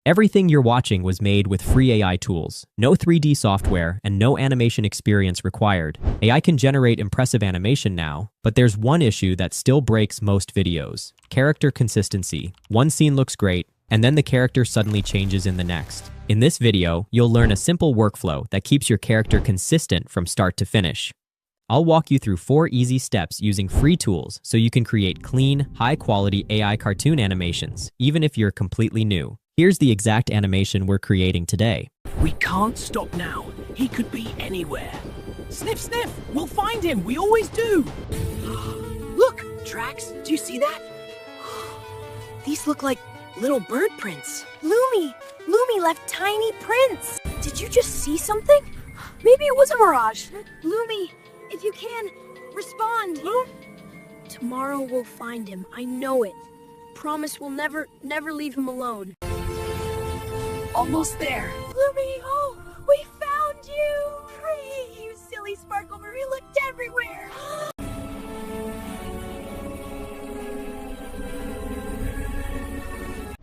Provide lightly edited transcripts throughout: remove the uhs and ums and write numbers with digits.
Everything you're watching was made with free AI tools, no 3D software, and no animation experience required. AI can generate impressive animation now, but there's one issue that still breaks most videos: character consistency. One scene looks great, and then the character suddenly changes in the next. In this video, you'll learn a simple workflow that keeps your character consistent from start to finish. I'll walk you through 4 easy steps using free tools so you can create clean, high-quality AI cartoon animations, even if you're completely new. Here's the exact animation we're creating today. We can't stop now. He could be anywhere. Sniff, sniff! We'll find him! We always do! Look! Tracks! Do you see that? These look like little bird prints. Lumi left tiny prints. Did you just see something? Maybe it was a mirage. Lumi, if you can, respond. Tomorrow we'll find him. I know it. Promise we'll never leave him alone. Almost there. Lumi, oh, we found you! Free, you silly Sparkle Marie looked everywhere!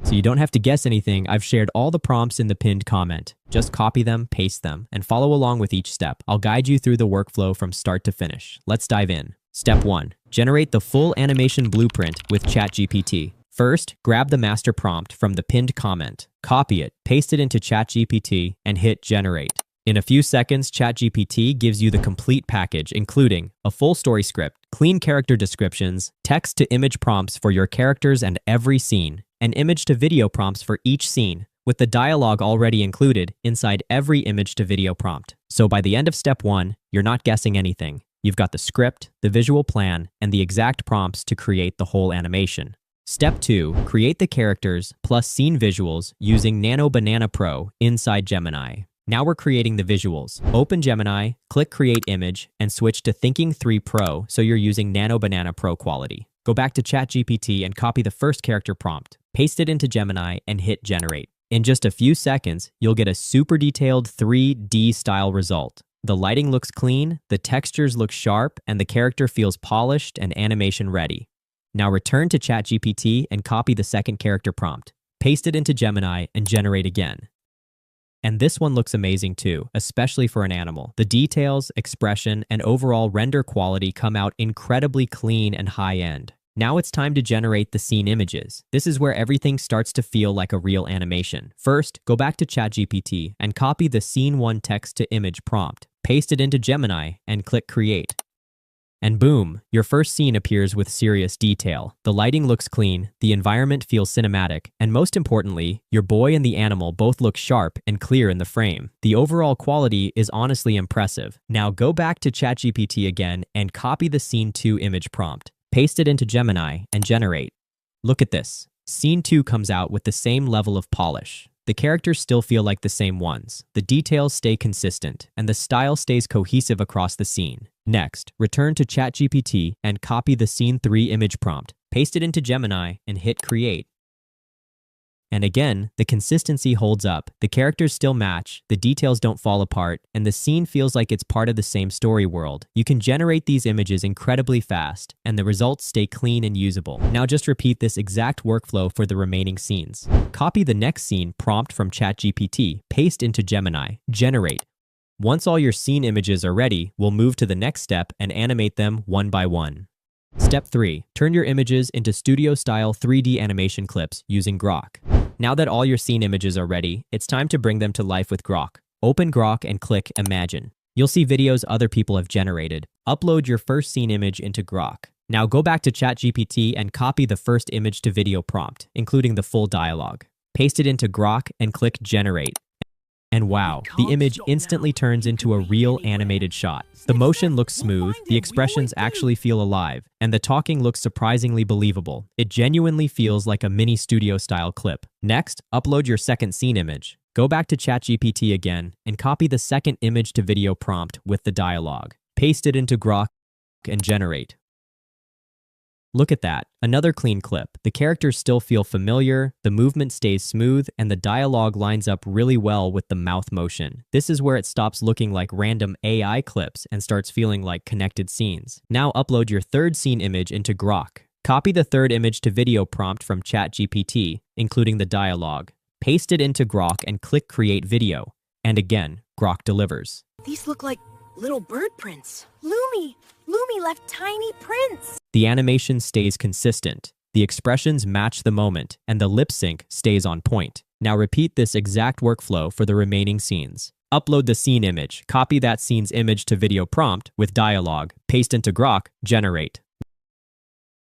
So you don't have to guess anything. I've shared all the prompts in the pinned comment. Just copy them, paste them, and follow along with each step. I'll guide you through the workflow from start to finish. Let's dive in. Step 1. Generate the full animation blueprint with ChatGPT. First, grab the master prompt from the pinned comment, copy it, paste it into ChatGPT, and hit generate. In a few seconds, ChatGPT gives you the complete package, including a full story script, clean character descriptions, text-to-image prompts for your characters and every scene, and image-to-video prompts for each scene, with the dialogue already included inside every image-to-video prompt. So by the end of step 1, you're not guessing anything. You've got the script, the visual plan, and the exact prompts to create the whole animation. Step 2. Create the characters plus scene visuals using Nano Banana Pro inside Gemini. Now we're creating the visuals. Open Gemini, click Create Image, and switch to Thinking 3 Pro so you're using Nano Banana Pro quality. Go back to ChatGPT and copy the first character prompt. Paste it into Gemini and hit Generate. In just a few seconds, you'll get a super detailed 3D style result. The lighting looks clean, the textures look sharp, and the character feels polished and animation ready. Now return to ChatGPT and copy the second character prompt. Paste it into Gemini and generate again. And this one looks amazing too, especially for an animal. The details, expression, and overall render quality come out incredibly clean and high-end. Now it's time to generate the scene images. This is where everything starts to feel like a real animation. First, go back to ChatGPT and copy the Scene 1 text-to-image prompt. Paste it into Gemini and click Create. And boom, your first scene appears with serious detail. The lighting looks clean, the environment feels cinematic, and most importantly, your boy and the animal both look sharp and clear in the frame. The overall quality is honestly impressive. Now go back to ChatGPT again and copy the Scene 2 image prompt. Paste it into Gemini and generate. Look at this. Scene 2 comes out with the same level of polish. The characters still feel like the same ones. The details stay consistent, and the style stays cohesive across the scene. Next, return to ChatGPT and copy the Scene 3 image prompt. Paste it into Gemini and hit Create. And again, the consistency holds up. The characters still match, the details don't fall apart, and the scene feels like it's part of the same story world. You can generate these images incredibly fast, and the results stay clean and usable. Now just repeat this exact workflow for the remaining scenes. Copy the next scene prompt from ChatGPT, paste into Gemini, generate. Once all your scene images are ready, we'll move to the next step and animate them one by one. Step 3. Turn your images into studio-style 3D animation clips using Grok. Now that all your scene images are ready, it's time to bring them to life with Grok. Open Grok and click Imagine. You'll see videos other people have generated. Upload your first scene image into Grok. Now go back to ChatGPT and copy the first image to video prompt, including the full dialogue. Paste it into Grok and click Generate. And wow, the image instantly turns into a real animated shot. The motion looks smooth, the expressions actually feel alive, and the talking looks surprisingly believable. It genuinely feels like a mini studio-style clip. Next, upload your second scene image. Go back to ChatGPT again and copy the second image to video prompt with the dialogue. Paste it into Grok and generate. Look at that, another clean clip. The characters still feel familiar, the movement stays smooth, and the dialogue lines up really well with the mouth motion. This is where it stops looking like random AI clips and starts feeling like connected scenes. Now upload your third scene image into Grok. Copy the third image to video prompt from ChatGPT, including the dialogue. Paste it into Grok and click Create Video. And again, Grok delivers. These look like little bird prints. Lumi left tiny prints. The animation stays consistent. The expressions match the moment, and the lip sync stays on point. Now repeat this exact workflow for the remaining scenes. Upload the scene image, copy that scene's image to video prompt with dialogue, paste into Grok, generate.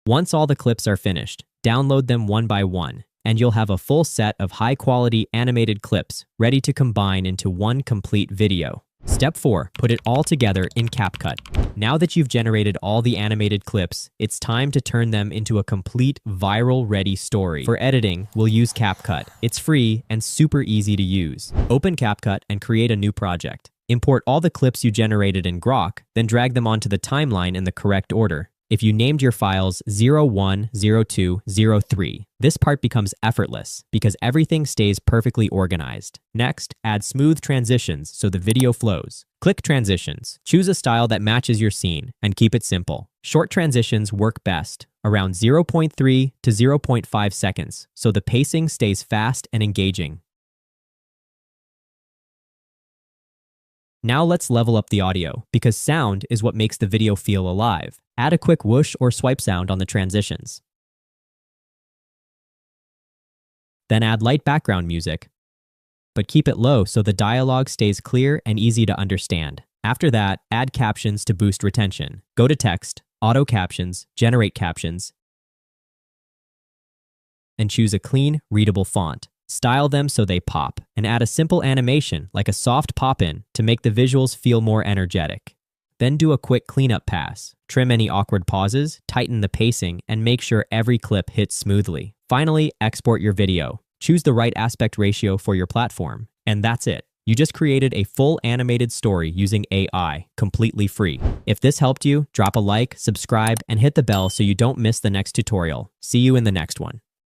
Once all the clips are finished, download them one by one, and you'll have a full set of high-quality animated clips ready to combine into one complete video. Step 4. Put it all together in CapCut. Now that you've generated all the animated clips, it's time to turn them into a complete viral-ready story. For editing, we'll use CapCut. It's free and super easy to use. Open CapCut and create a new project. Import all the clips you generated in Grok, then drag them onto the timeline in the correct order. If you named your files 01, 02, 03, this part becomes effortless because everything stays perfectly organized. Next, add smooth transitions so the video flows. Click Transitions. Choose a style that matches your scene and keep it simple. Short transitions work best, around 0.3 to 0.5 seconds, so the pacing stays fast and engaging. Now let's level up the audio, because sound is what makes the video feel alive. Add a quick whoosh or swipe sound on the transitions. Then add light background music, but keep it low so the dialogue stays clear and easy to understand. After that, add captions to boost retention. Go to Text, Auto Captions, Generate Captions, and choose a clean, readable font. Style them so they pop, and add a simple animation like a soft pop-in to make the visuals feel more energetic. Then do a quick cleanup pass. Trim any awkward pauses, tighten the pacing, and make sure every clip hits smoothly. Finally, export your video. Choose the right aspect ratio for your platform. And that's it. You just created a full animated story using AI, completely free. If this helped you, drop a like, subscribe, and hit the bell so you don't miss the next tutorial. See you in the next one.